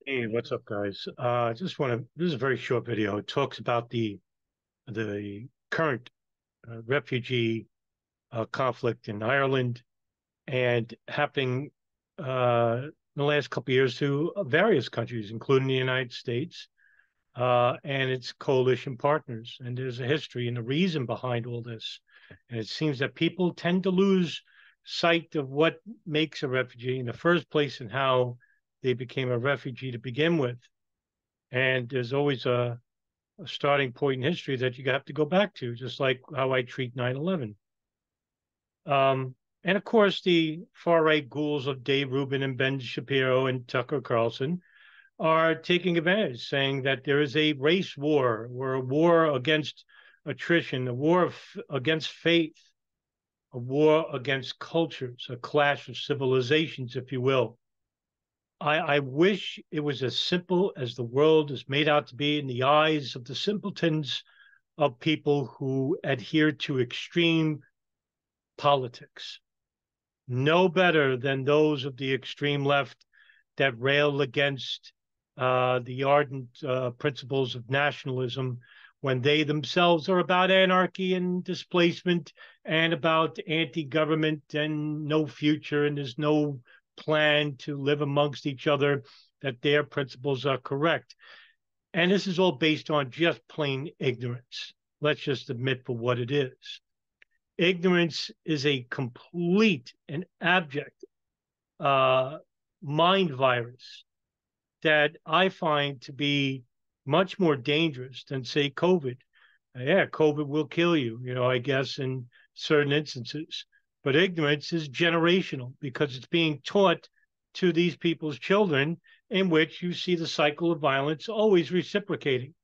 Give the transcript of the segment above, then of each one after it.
Hey, what's up, guys? I just want to. This is a very short video. It talks about the current refugee conflict in Ireland and happening in the last couple of years to various countries, including the United States and its coalition partners. And there's a history and a reason behind all this. And it seems that people tend to lose sight of what makes a refugee in the first place and how they became a refugee to begin with. And there's always a starting point in history that you have to go back to, just like how I treat 9/11. And of course, the far right ghouls of Dave Rubin and Ben Shapiro and Tucker Carlson are taking advantage, saying that there is a race war or a war against attrition, a war against faith, a war against cultures, a clash of civilizations, if you will. I wish it was as simple as the world is made out to be in the eyes of the simpletons of people who adhere to extreme politics. No better than those of the extreme left that rail against the ardent principles of nationalism when they themselves are about anarchy and displacement and about anti-government and no future and there's no plan to live amongst each other, that their principles are correct. And this is all based on just plain ignorance. Let's just admit for what it is. Ignorance is a complete and abject uh, mind virus that I find to be much more dangerous than, say, COVID. Yeah, COVID will kill you, I guess, in certain instances. But ignorance is generational because it's being taught to these people's children, in which you see the cycle of violence always reciprocating.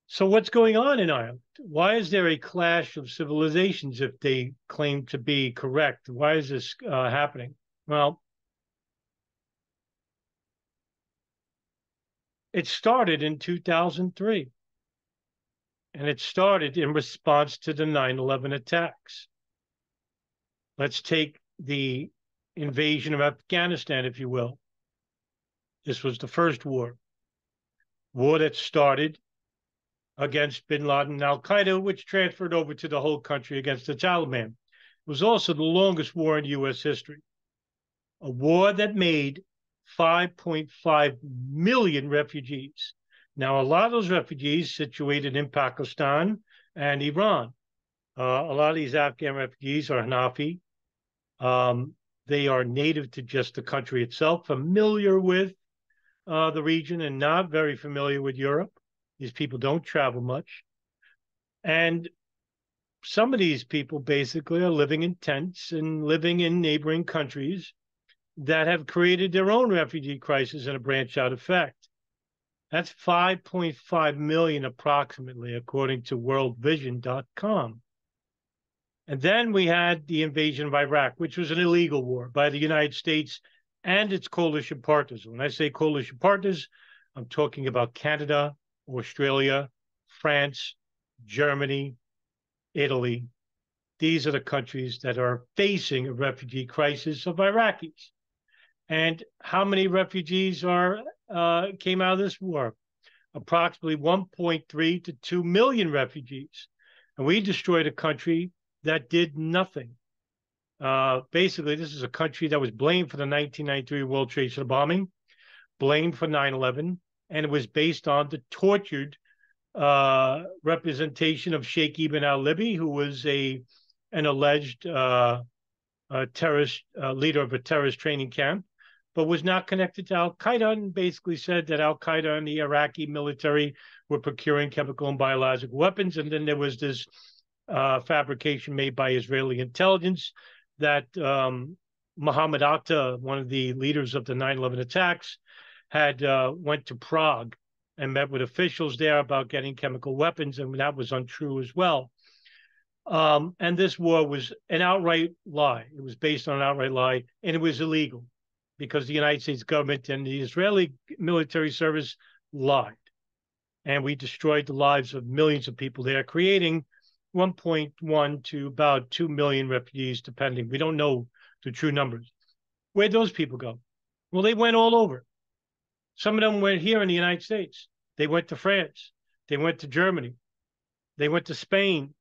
So, what's going on in Ireland? Why is there a clash of civilizations if they claim to be correct? Why is this happening? Well, it started in 2003, and it started in response to the 9/11 attacks. Let's take the invasion of Afghanistan, if you will. This was the first war that started against bin Laden and Al Qaeda, which transferred over to the whole country against the Taliban. It was also the longest war in U.S. history, a war that made 5.5 million refugees. Now, a lot of those refugees situated in Pakistan and Iran. A lot of these Afghan refugees are Hanafi. They are native to just the country itself, familiar with the region and not very familiar with Europe. These people don't travel much. And some of these people basically are living in tents and living in neighboring countries that have created their own refugee crisis and a branch out effect. That's 5.5 million approximately, according to worldvision.com. And then we had the invasion of Iraq, which was an illegal war by the United States and its coalition partners. When I say coalition partners, I'm talking about Canada, Australia, France, Germany, Italy. These are the countries that are facing a refugee crisis of Iraqis. And how many refugees came out of this war? Approximately 1.3 to 2 million refugees. And we destroyed a country that did nothing. Basically, this is a country that was blamed for the 1993 World Trade Center bombing, blamed for 9/11, and it was based on the tortured representation of Sheikh Ibn al-Libi, who was an alleged terrorist leader of a terrorist training camp, but was not connected to al-Qaeda, and basically said that al-Qaeda and the Iraqi military were procuring chemical and biological weapons. And then there was this fabrication made by Israeli intelligence that Mohammed Atta, one of the leaders of the 9/11 attacks, had went to Prague and met with officials there about getting chemical weapons, and that was untrue as well. And this war was an outright lie. It was based on an outright lie, and it was illegal because the United States government and the Israeli military service lied. And we destroyed the lives of millions of people there, creating 1.1 to about 2 million refugees, depending. We don't know the true numbers. Where'd those people go? Well, they went all over. Some of them went here in the United States. They went to France. They went to Germany. They went to Spain,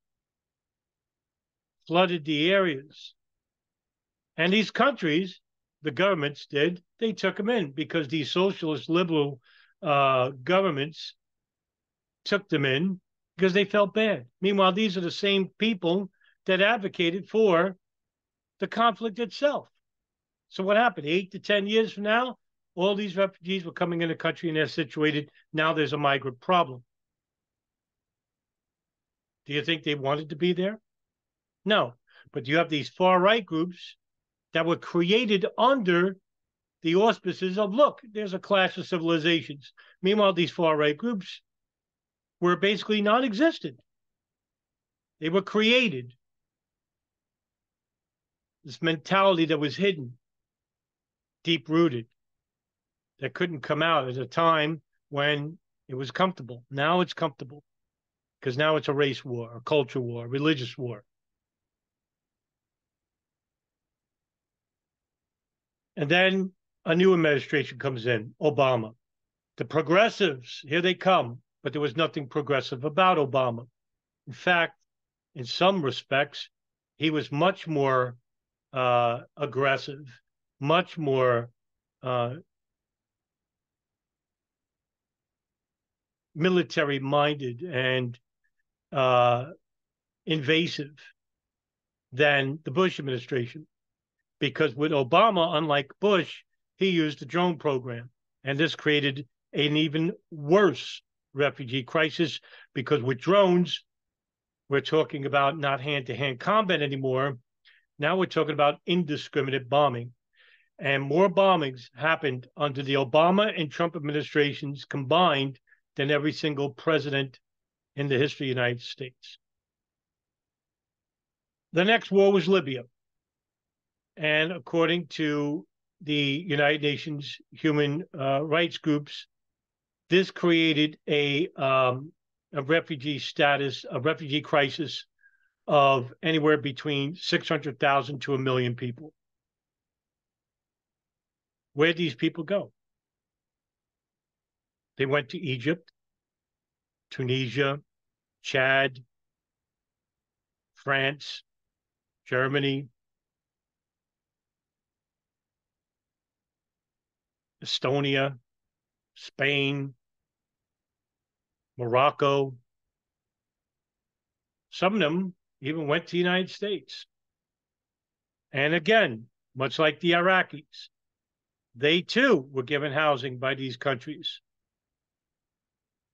flooded the areas. And these countries, the governments did, they took them in because these socialist liberal governments took them in because they felt bad. Meanwhile, these are the same people that advocated for the conflict itself. So what happened? 8 to 10 years from now, all these refugees were coming in the country and they're situated. Now there's a migrant problem. Do you think they wanted to be there? No. But you have these far-right groups that were created under the auspices of, look, there's a clash of civilizations. Meanwhile, these far-right groups were basically non-existent. They were created. This mentality that was hidden, deep-rooted, that couldn't come out at a time when it was comfortable. Now it's comfortable because now it's a race war, a culture war, a religious war. And then a new administration comes in, Obama. The progressives, here they come, but there was nothing progressive about Obama. In fact, in some respects, he was much more aggressive, much more military-minded and invasive than the Bush administration. Because with Obama, unlike Bush, he used the drone program. And this created an even worse refugee crisis because with drones, we're talking about not hand-to-hand combat anymore. Now we're talking about indiscriminate bombing. And more bombings happened under the Obama and Trump administrations combined than every single president in the history of the United States. The next war was Libya. And according to the United Nations human rights groups, this created a refugee status, a refugee crisis of anywhere between 600,000 to 1 million people. Where'd these people go? They went to Egypt, Tunisia, Chad, France, Germany, Estonia, Spain, Morocco. Some of them even went to the United States. And again, much like the Iraqis, they too were given housing by these countries.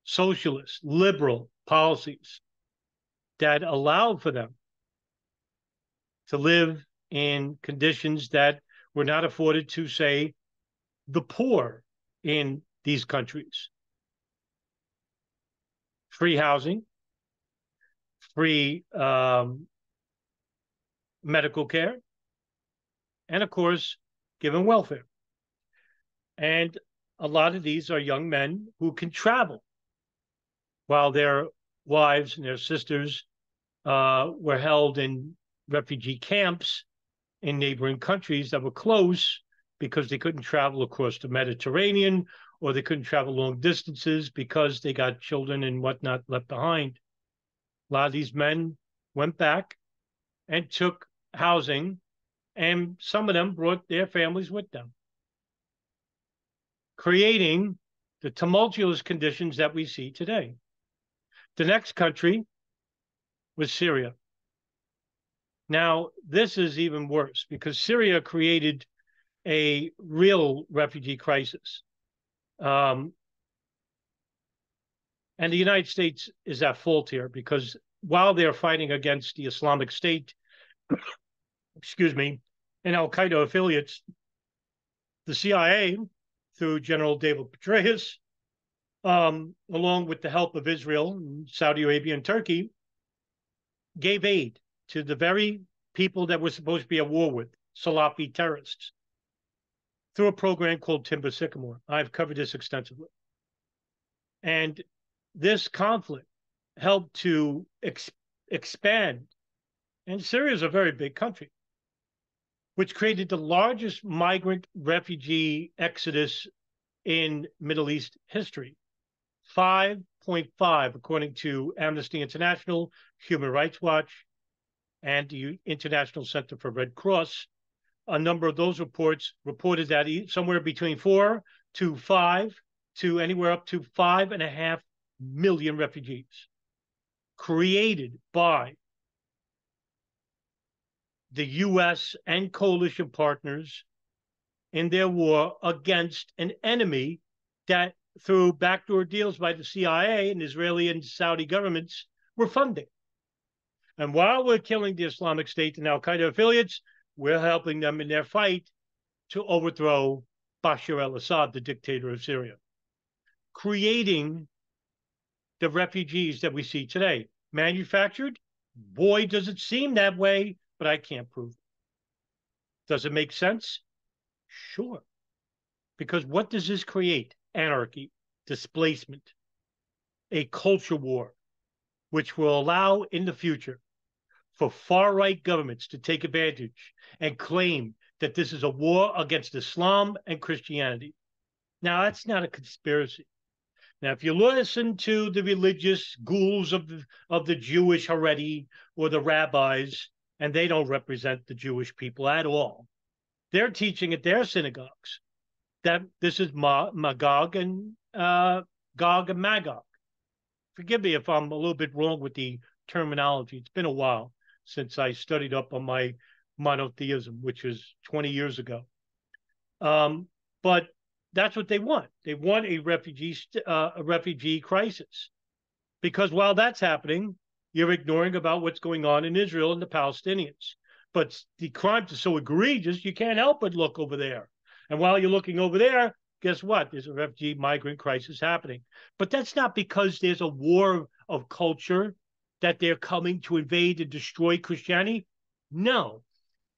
Socialist, liberal policies that allowed for them to live in conditions that were not afforded to, say, the poor in these countries. Free housing, free medical care, and of course, given welfare. And a lot of these are young men who can travel while their wives and their sisters were held in refugee camps in neighboring countries that were close because they couldn't travel across the Mediterranean or they couldn't travel long distances because they got children and whatnot left behind. A lot of these men went back and took housing, and some of them brought their families with them, creating the tumultuous conditions that we see today. The next country was Syria. Now, this is even worse because Syria created a real refugee crisis. And the United States is at fault here because while they're fighting against the Islamic State, excuse me, and Al-Qaeda affiliates, the CIA, through General David Petraeus, along with the help of Israel, Saudi Arabia, and Turkey, gave aid to the very people that we're supposed to be at war with, Salafi terrorists, through a program called Timber Sycamore. I've covered this extensively. And this conflict helped to expand. And Syria is a very big country, which created the largest migrant refugee exodus in Middle East history. 5.5, according to Amnesty International, Human Rights Watch, and the International Center for Red Cross. A number of those reports reported that somewhere between 4 to 5 to anywhere up to 5.5 million refugees created by the U.S. and coalition partners in their war against an enemy that, through backdoor deals by the CIA and Israeli and Saudi governments, were funding. And while we're killing the Islamic State and al-Qaeda affiliates, we're helping them in their fight to overthrow Bashar al-Assad, the dictator of Syria, creating the refugees that we see today. Manufactured? Boy, does it seem that way, but I can't prove it. Does it make sense? Sure. Because what does this create? Anarchy, displacement, a culture war, which will allow in the future for far-right governments to take advantage and claim that this is a war against Islam and Christianity. Now, that's not a conspiracy. Now, if you listen to the religious ghouls of the Jewish Haredi or the rabbis, and they don't represent the Jewish people at all, they're teaching at their synagogues that this is Magog and Gog and Magog. Forgive me if I'm a little bit wrong with the terminology. It's been a while since I studied up on my monotheism, which was 20 years ago. But that's what they want. They want a refugee crisis, because while that's happening, you're ignoring about what's going on in Israel and the Palestinians. But the crimes are so egregious, you can't help but look over there. And while you're looking over there, guess what? There's a refugee migrant crisis happening. But that's not because there's a war of culture that they're coming to invade and destroy Christianity. No.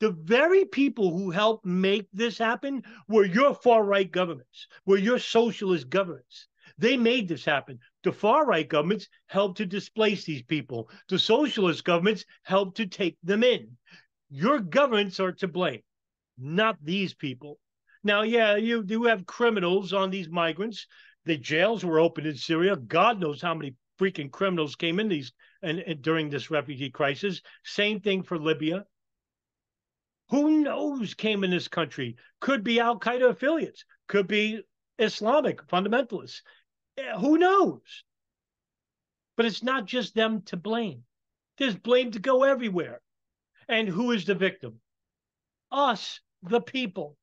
The very people who helped make this happen were your far-right governments, were your socialist governments. They made this happen. The far-right governments helped to displace these people. The socialist governments helped to take them in. Your governments are to blame, not these people. Now, yeah, you do have criminals on these migrants. The jails were open in Syria. God knows how many freaking criminals came in these and during this refugee crisis. Same thing for Libya. Who knows came in this country? Could be al-Qaeda affiliates. Could be Islamic fundamentalists. Who knows? But it's not just them to blame. There's blame to go everywhere. And who is the victim? Us, the people.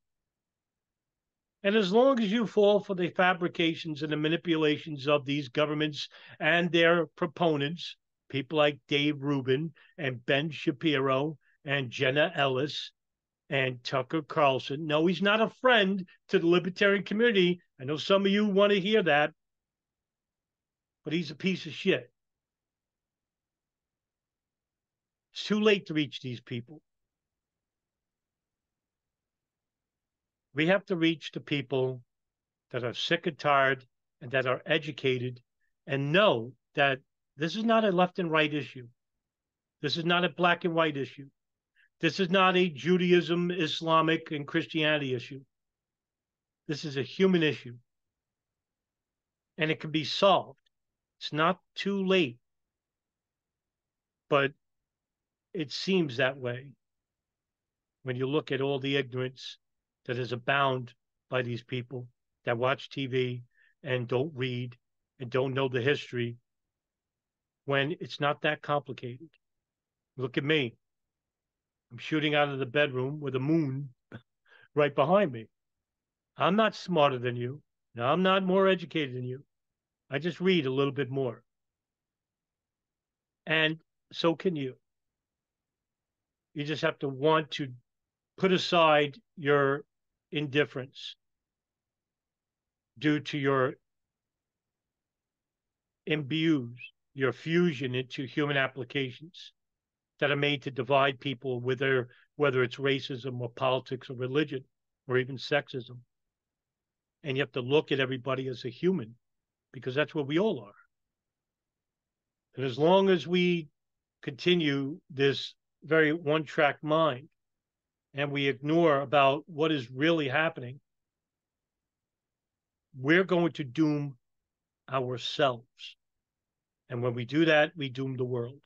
And as long as you fall for the fabrications and the manipulations of these governments and their proponents, people like Dave Rubin and Ben Shapiro and Jenna Ellis and Tucker Carlson. No, he's not a friend to the libertarian community. I know some of you want to hear that, but he's a piece of shit. It's too late to reach these people. We have to reach the people that are sick and tired and that are educated and know that this is not a left and right issue. This is not a black and white issue. This is not a Judaism, Islamic, and Christianity issue. This is a human issue. And it can be solved. It's not too late. But it seems that way when you look at all the ignorance that is abound by these people that watch TV and don't read and don't know the history, when it's not that complicated. Look at me. I'm shooting out of the bedroom with a moon right behind me. I'm not smarter than you. Now, I'm not more educated than you. I just read a little bit more. And so can you. You just have to want to put aside your indifference due to your imbues, your fusion into human applications that are made to divide people, whether it's racism or politics or religion or even sexism. And you have to look at everybody as a human, because that's what we all are. And as long as we continue this very one-track mind and we ignore about what is really happening, we're going to doom ourselves. And when we do that, we doom the world.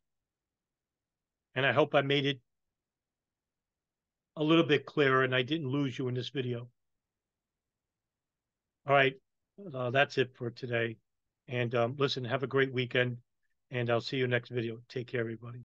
And I hope I made it a little bit clearer and I didn't lose you in this video. All right. That's it for today. And listen, have a great weekend. And I'll see you next video. Take care, everybody.